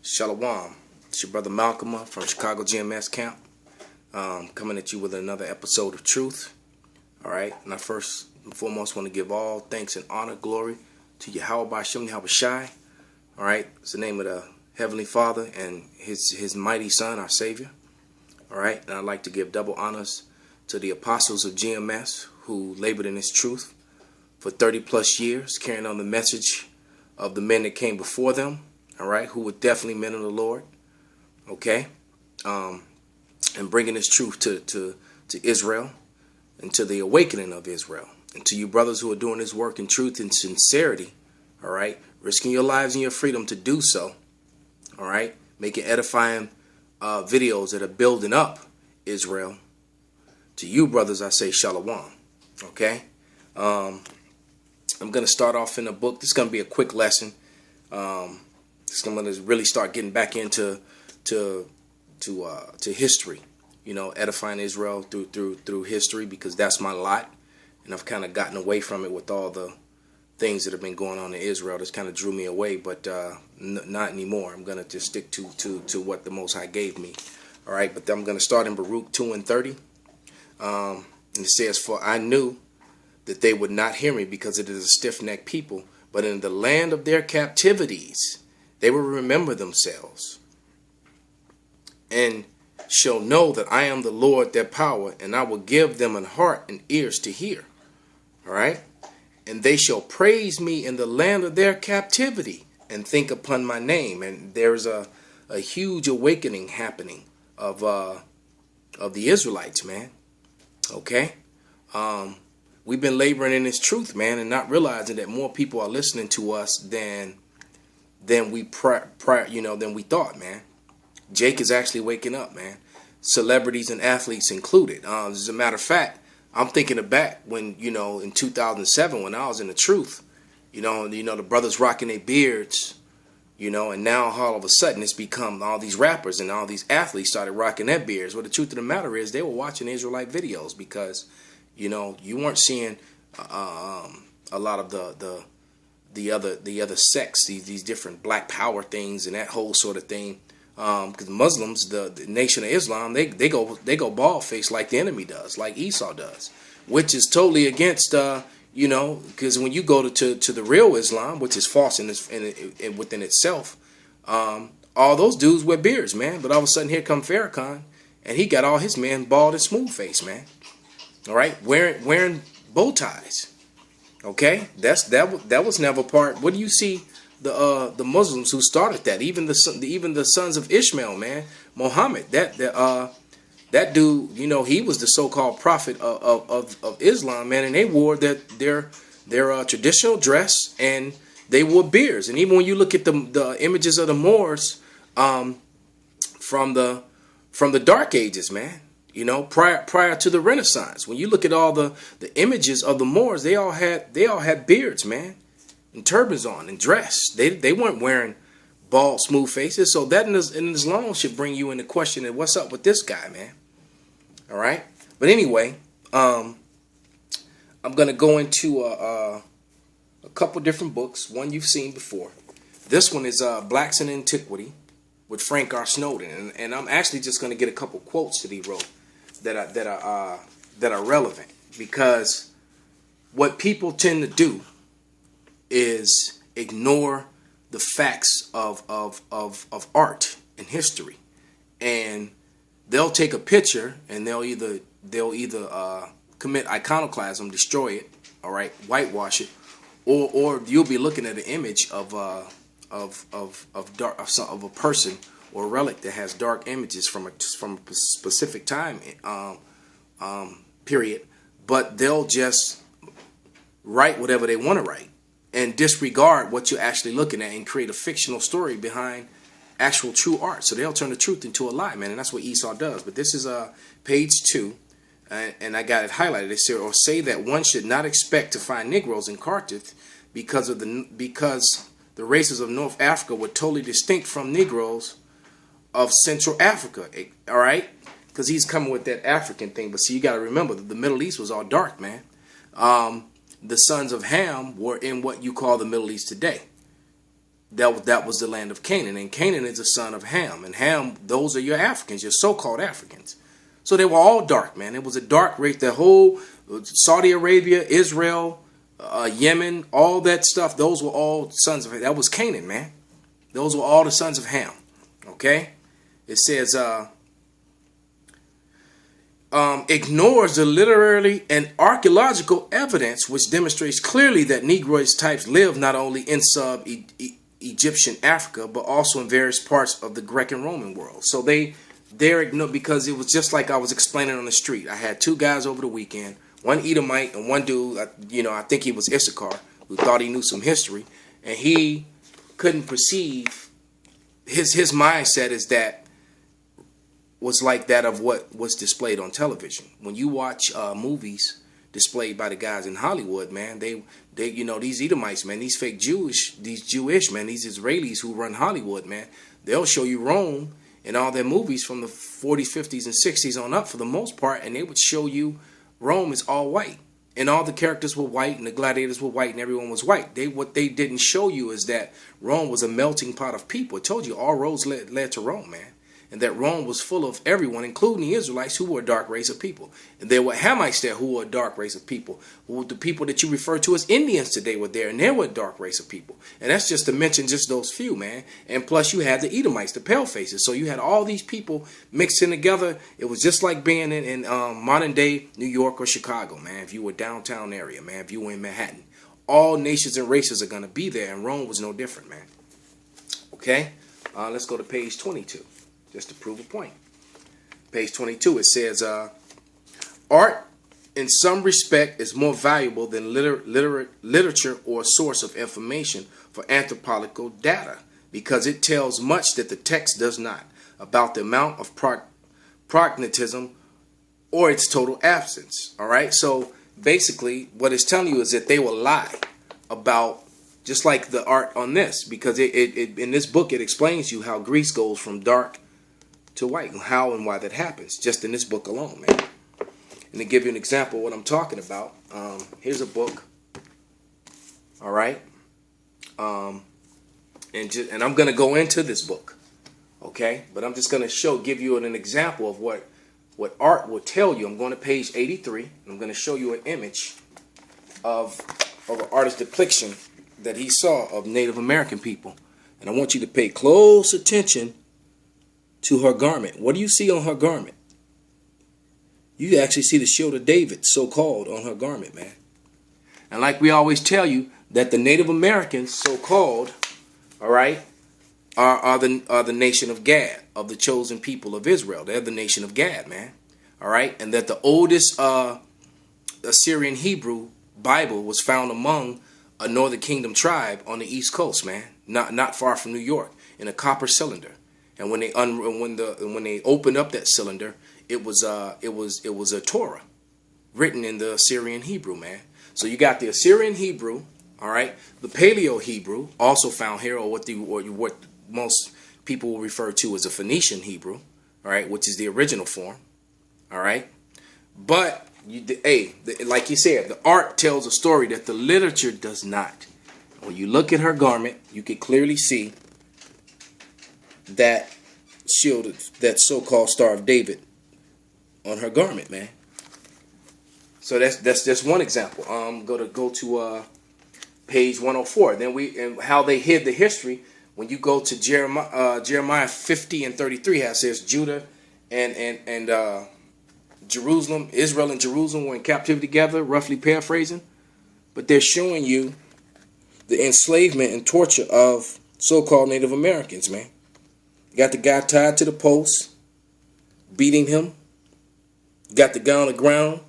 Shalom. It's your brother Malcolm from Chicago GMS Camp, coming at you with another episode of Truth. All right, and I first and foremost want to give all thanks and honor, glory to Yahweh B'Shem Yahweh Shai. All right, it's the name of the Heavenly Father and His mighty Son, our Savior. All right, and I'd like to give double honors to the apostles of GMS who labored in this truth for 30 plus years, carrying on the message of the men that came before them. All right, who were definitely men of the Lord. Okay, and bringing this truth to Israel and to the awakening of Israel, and to you brothers who are doing this work in truth and sincerity. All right, risking your lives and your freedom to do so. All right, making edifying videos that are building up Israel. To you brothers, I say shalom. Okay, I'm going to start off in a book. This is going to be a quick lesson. It's going to really start getting back into history, you know, edifying Israel through history, because that's my lot, and I've kind of gotten away from it with all the things that have been going on in Israel. That's kind of drew me away, but not anymore. I'm going to just stick to what the Most High gave me. All right, but I'm going to start in Baruch 2:30, and it says, "For I knew that they would not hear me, because it is a stiff-necked people, but in the land of their captivities they will remember themselves, and shall know that I am the Lord their power, and I will give them an heart and ears to hear." All right, and they shall praise me in the land of their captivity, and think upon my name. And there's a huge awakening happening of the Israelites, man. Okay, we've been laboring in this truth, man, and not realizing that more people are listening to us than we than we thought, man. Jake is actually waking up, man. Celebrities and athletes included. As a matter of fact, I'm thinking of back when, in 2007, when I was in the truth, the brothers rocking their beards, and now all of a sudden it's become all these rappers and all these athletes started rocking their beards. Well, the truth of the matter is they were watching Israelite videos, because, you weren't seeing a lot of the other sects, these different black power things and that whole sort of thing. Because Muslims, the Nation of Islam, they go bald faced like the enemy does, like Esau does, which is totally against because when you go to the real Islam, which is false within itself, all those dudes wear beards, man. But all of a sudden here come Farrakhan, and he got all his men bald and smooth faced, man. All right, wearing bow ties. Okay, that was never part. What do you see? The Muslims who started that, even the sons of Ishmael, man, Muhammad, that dude, he was the so-called prophet of Islam, man, and they wore their traditional dress, and they wore beards. And even when you look at the images of the Moors from the Dark Ages, man, prior to the Renaissance, when you look at all the images of the Moors, they all had beards, man, and turbans on and dress. They weren't wearing bald, smooth faces. So that in Islam should bring you into question of what's up with this guy, man. All right. But anyway, I'm gonna go into a couple different books. One you've seen before. This one is Blacks in Antiquity with Frank R. Snowden, and I'm actually just gonna get a couple quotes that he wrote that are relevant, because what people tend to do is ignore the facts of art and history, and they'll take a picture and they'll either commit iconoclasm, destroy it, all right, whitewash it, or you'll be looking at an image of a person or a relic that has dark images from a specific time period, but they'll just write whatever they want to write and disregard what you're actually looking at and create a fictional story behind actual true art. So they'll turn the truth into a lie, man, and that's what Esau does. But this is page 2, and I got it highlighted. It says, "Or say that one should not expect to find Negroes in Carthage because the races of North Africa were totally distinct from Negroes of Central Africa." All right, because he's coming with that African thing. But see, you got to remember that the Middle East was all dark, man. The sons of Ham were in what you call the Middle East today. that was the land of Canaan, and Canaan is the son of Ham, and Ham, those are your Africans, your so-called Africans. So they were all dark, man. It was a dark race. The whole Saudi Arabia, Israel, Yemen, all that stuff, those were all sons of, that was Canaan, man. Those were all the sons of Ham. Okay? It says, ignores the literary and archaeological evidence which demonstrates clearly that Negroid types lived not only in sub-Egyptian Africa, but also in various parts of the Greek and Roman world. So they're ignored, because it was just like I was explaining on the street. I had two guys over the weekend, one Edomite and one dude, I think he was Issachar, who thought he knew some history, and he couldn't perceive, his mindset is that was like that of what was displayed on television. When you watch movies displayed by the guys in Hollywood, man, they these Edomites, man, these fake Jewish, man, these Israelis who run Hollywood, man, they'll show you Rome in all their movies from the 40s, 50s, and 60s on up for the most part, and they would show you Rome is all white. And all the characters were white, and the gladiators were white, and everyone was white. What they didn't show you is that Rome was a melting pot of people. It told you all roads led to Rome, man. And that Rome was full of everyone, including the Israelites, who were a dark race of people. And there were Hamites there who were a dark race of people. The people that you refer to as Indians today were there, and they were a dark race of people. And that's just to mention just those few, man. And plus you had the Edomites, the pale faces. So you had all these people mixing together. It was just like being in modern day New York or Chicago, man. If you were downtown area, man, if you were in Manhattan. All nations and races are going to be there, and Rome was no different, man. Okay? Let's go to page 22. Just to prove a point. Page 22, it says, art in some respect is more valuable than literature or source of information for anthropological data, because it tells much that the text does not about the amount of pragmatism or its total absence. All right, so basically what it's telling you is that they will lie about, just like the art on this, because it in this book it explains you how Greece goes from dark to white, and how and why that happens, just in this book alone, man. And to give you an example of what I'm talking about, here's a book, all right, and I'm going to go into this book, okay, but I'm just going to give you an example of what art will tell you. I'm going to page 83, and I'm going to show you an image of an artist's depiction that he saw of Native American people, and I want you to pay close attention to her garment. What do you see on her garment? You actually see the shield of David, so-called, on her garment, man. And like we always tell you, that the Native Americans, so-called, all right, are the nation of Gad, of the chosen people of Israel. They're the nation of Gad, man. All right, and that the oldest Assyrian Hebrew Bible was found among a Northern Kingdom tribe on the East Coast, man, not far from New York, in a copper cylinder. And when they opened up that cylinder, it was a Torah written in the Assyrian Hebrew, man. So you got the Assyrian Hebrew, all right, the Paleo Hebrew, also found here, or what most people will refer to as a Phoenician Hebrew, all right, which is the original form, all right. But like you said, the art tells a story that the literature does not. When you look at her garment, you can clearly see that shield, that so-called Star of David on her garment, man. So that's just one example. Go to page 104. Then and how they hid the history. When you go to Jeremiah 50 and 33, how it says Judah and Jerusalem, Israel and Jerusalem were in captivity together, roughly paraphrasing. But they're showing you the enslavement and torture of so-called Native Americans, man. Got the guy tied to the post, beating him. Got the guy on the ground.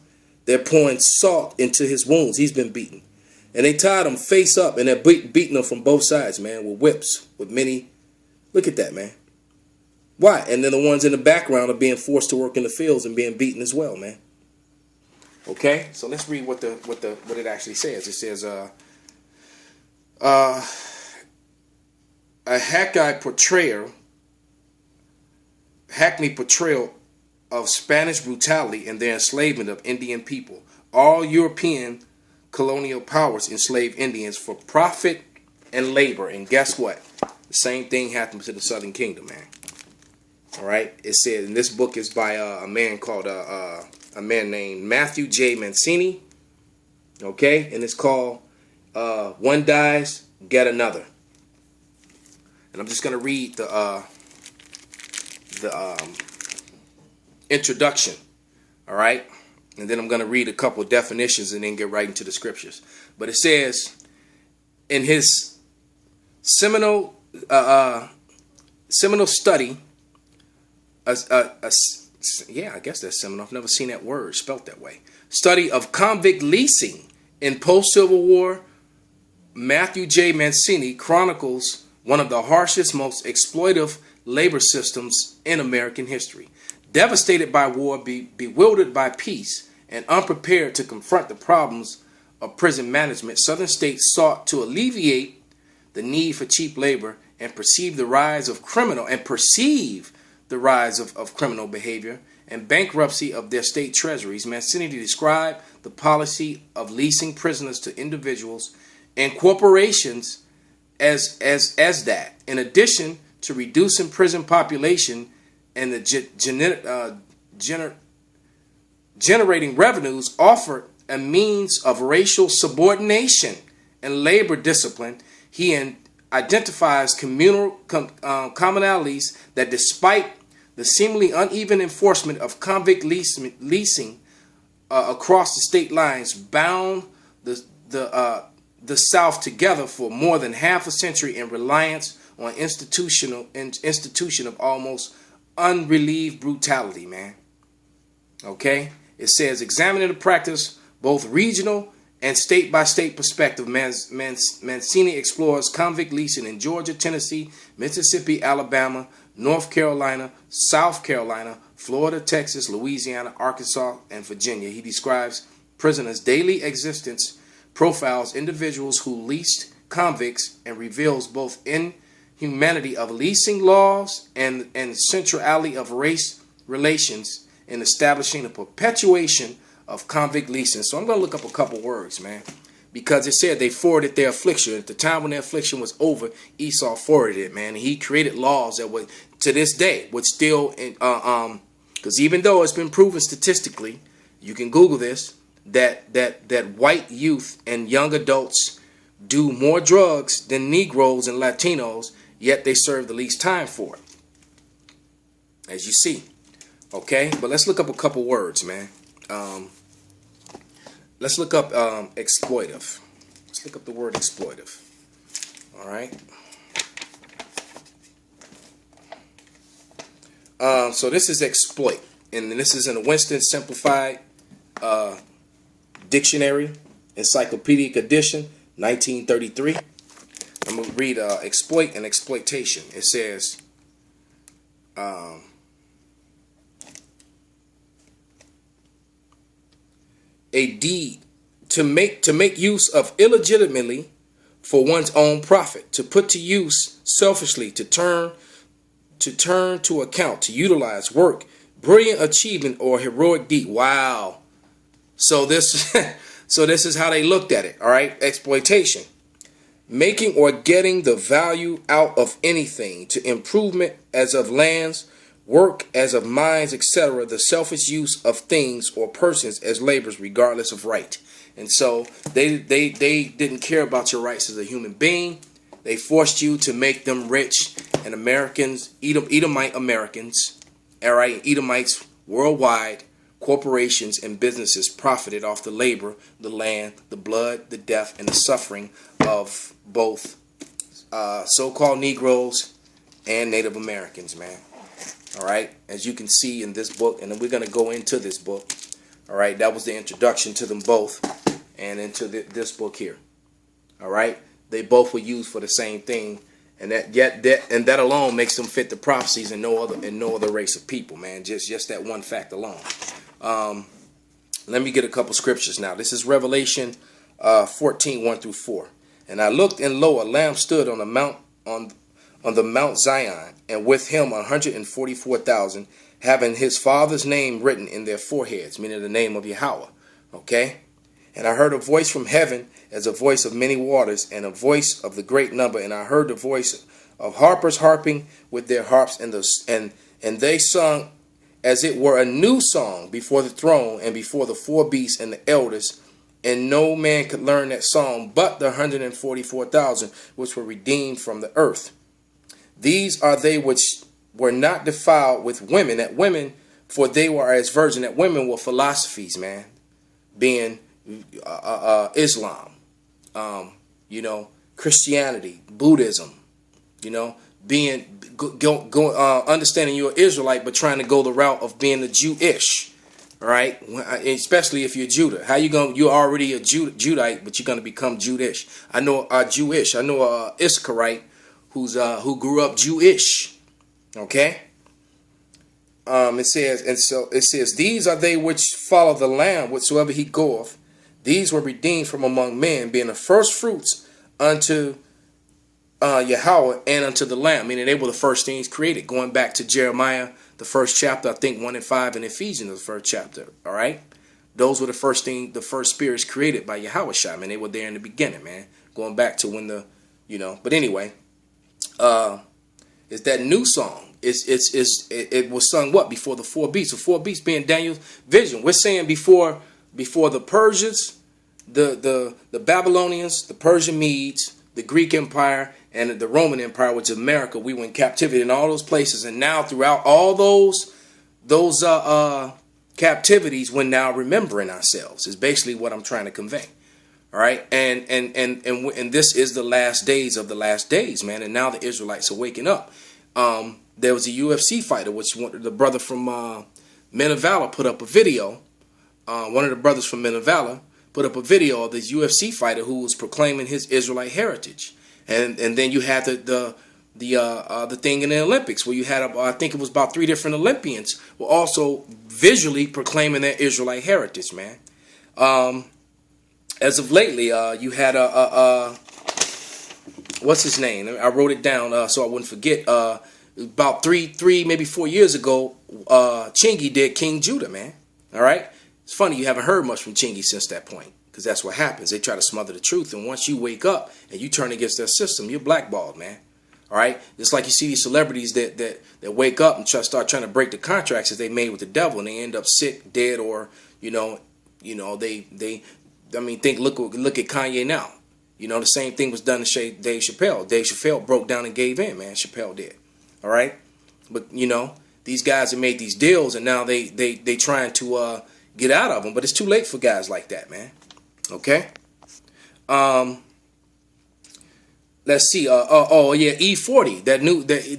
They're pouring salt into his wounds. He's been beaten. And they tied him face up, and they're beating him from both sides, man, with whips, with many. Look at that, man. Why? And then the ones in the background are being forced to work in the fields and being beaten as well, man. Okay? So let's read what it actually says. It says, a hackneyed portrayal of Spanish brutality and their enslavement of Indian people. All European colonial powers enslaved Indians for profit and labor. And guess what? The same thing happened to the Southern Kingdom, man. All right. It says, and this book is by a man called a man named Matthew J. Mancini. Okay, and it's called "One Dies, Get Another." And I'm just gonna read the introduction. All right, and then I'm gonna read a couple of definitions and then get right into the scriptures. But it says, in his seminal study, yeah, I guess that's seminal. I've never seen that word spelt that way. Study of convict leasing in post-Civil War, Matthew J. Mancini chronicles one of the harshest, most exploitive labor systems in American history. Devastated by war, bewildered by peace, and unprepared to confront the problems of prison management, Southern states sought to alleviate the need for cheap labor and perceive the rise of criminal behavior and bankruptcy of their state treasuries. Mancini described the policy of leasing prisoners to individuals and corporations as that. In addition to reducing prison population and the generating revenues, offered a means of racial subordination and labor discipline. He identifies commonalities that, despite the seemingly uneven enforcement of convict leasing across the state lines, bound the South together for more than half a century in reliance on institution of almost unrelieved brutality, man. Okay? It says, examining the practice, both regional and state-by-state perspective, Mancini explores convict leasing in Georgia, Tennessee, Mississippi, Alabama, North Carolina, South Carolina, Florida, Texas, Louisiana, Arkansas, and Virginia. He describes prisoners' daily existence, profiles individuals who leased convicts, and reveals both inhumanity of leasing laws and centrality of race relations in establishing the perpetuation of convict leasing. So I'm going to look up a couple words, man, because it said they forwarded their affliction. At the time when their affliction was over, Esau forwarded it, man. And he created laws that would, to this day, would still, because even though it's been proven statistically, you can Google this, that white youth and young adults do more drugs than Negroes and Latinos, yet they serve the least time for it, as you see. Okay, but let's look up a couple words, man. Let's look up exploitive. Let's look up the word exploitive. All right. So this is exploit, and this is in a Winston Simplified Dictionary, Encyclopedic Edition, 1933. I'm going to read exploit and exploitation. It says, a deed to make use of illegitimately for one's own profit, to put to use selfishly, to turn to account, to utilize, work, brilliant achievement, or heroic deed. Wow. So this is how they looked at it. All right. Exploitation: making or getting the value out of anything, to improvement as of lands, work as of minds, etc., the selfish use of things or persons as labors, regardless of right. And so they didn't care about your rights as a human being. They forced you to make them rich. And Americans, Edomite Americans, all right, Edomites worldwide, corporations and businesses profited off the labor, the land, the blood, the death, and the suffering of both so-called Negroes and Native Americans, man. All right, as you can see in this book, and then we're going to go into this book. All right, that was the introduction to them both and into this book here. All right, they both were used for the same thing, and that alone makes them fit the prophecies and no other race of people, man. Just that one fact alone. Let me get a couple scriptures now. This is Revelation 14, 1 through 4. And I looked, and lo, a lamb stood on the Mount Zion, and with him 144,000, having his father's name written in their foreheads, meaning the name of Yahweh. Okay? And I heard a voice from heaven as a voice of many waters, and a voice of the great number. And I heard the voice of harpers harping with their harps, and they sung as it were a new song before the throne and before the four beasts and the elders. And no man could learn that song but the 144,000 which were redeemed from the earth. These are they which were not defiled with women, that women, for they were as virgin, that women were philosophies, man, being Islam, Christianity, Buddhism, being understanding you're an Israelite but trying to go the route of being a Jewish. All right, especially if you're Judah. How you going? You're already a Judite, but you're gonna become Jewish. I know Jewish. I know a Issacharite who grew up Jewish. Okay. It says, these are they which follow the Lamb, whatsoever he goeth. These were redeemed from among men, being the first fruits unto Yahweh and unto the Lamb. Meaning they were the first things created. Going back to Jeremiah, the first chapter, I think 1 and 5, and Ephesians, the first chapter. All right, those were the first spirits created by Yahweh Shai. Man, they were there in the beginning, man. Going back to when but anyway, it's that new song. It was sung what before the four beasts? The four beasts being Daniel's vision. We're saying before the Persians, the Babylonians, the Persian Medes, the Greek Empire, and the Roman Empire, which is America. We were in captivity in all those places, and now throughout all those captivities, we're now remembering ourselves. Is basically what I'm trying to convey. All right, and this is the last days of the last days, man. And now the Israelites are waking up. There was a UFC fighter, which the brother from Men of Valor put up a video. One of the brothers from Men of Valor put up a video of this UFC fighter who was proclaiming his Israelite heritage. And then you had the thing in the Olympics where you had I think it was about 3 different Olympians were also visually proclaiming their Israelite heritage, man. As of lately, you had what's his name? I wrote it down so I wouldn't forget. About maybe 4 years ago, Chingy did King Judah, man. All right. It's funny you haven't heard much from Chingy since that point. Because that's what happens. They try to smother the truth. And once you wake up and you turn against their system, you're blackballed, man. All right? It's like you see these celebrities that wake up and start trying to break the contracts that they made with the devil, and they end up sick, dead, or, think, look at Kanye now. The same thing was done to Dave Chappelle. Dave Chappelle broke down and gave in, man. Chappelle did. All right? But, these guys have made these deals, and now they trying to get out of them. But it's too late for guys like that, man. Okay. Let's see. E40.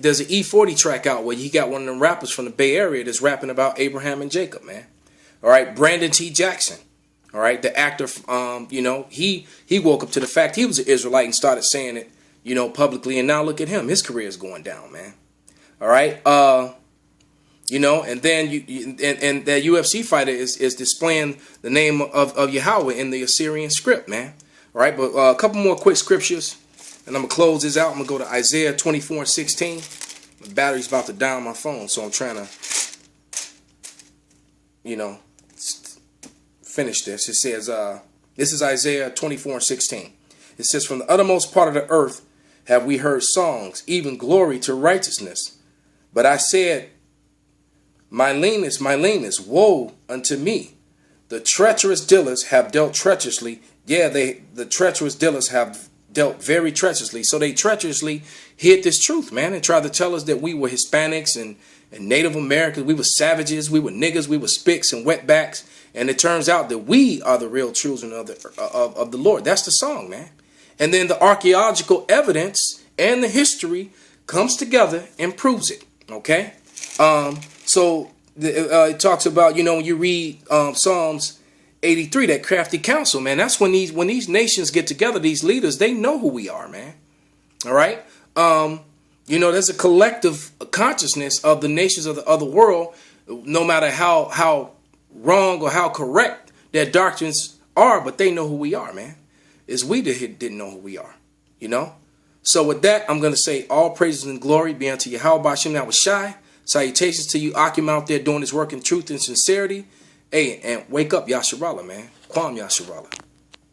There's an E40 track out where you got one of them rappers from the Bay Area that's rapping about Abraham and Jacob, man. All right. Brandon T. Jackson. All right. The actor. He woke up to the fact he was an Israelite and started saying it, publicly. And now look at him. His career is going down, man. All right. And then and that UFC fighter is displaying the name of Yahweh in the Assyrian script, man. All right, but a couple more quick scriptures, and I'm gonna close this out. I'm gonna go to Isaiah 24:16. The battery's about to die on my phone, so I'm trying to, finish this. It says, this is Isaiah 24:16. It says, "From the uttermost part of the earth have we heard songs, even glory to righteousness. But I said, my leanness, woe unto me. The treacherous dealers have dealt treacherously. Yeah, the treacherous dealers have dealt very treacherously." So they treacherously hid this truth, man, and tried to tell us that we were Hispanics and Native Americans. We were savages. We were niggas. We were spicks and wetbacks. And it turns out that we are the real children of the Lord. That's the song, man. And then the archaeological evidence and the history comes together and proves it. Okay. So it talks about, when you read Psalms 83, that crafty counsel, man. That's when these nations get together, these leaders, they know who we are, man. All right. There's a collective consciousness of the nations of the other world, no matter how wrong or how correct their doctrines are, but they know who we are, man. It's we that didn't know who we are, So with that, I'm going to say all praises and glory be unto Yahweh Ba'ashem Yahweh Shai. Salutations to you, Akim, out there doing this work in truth and sincerity. Hey, and wake up, Yasharallah, man. Kwam Yasharallah.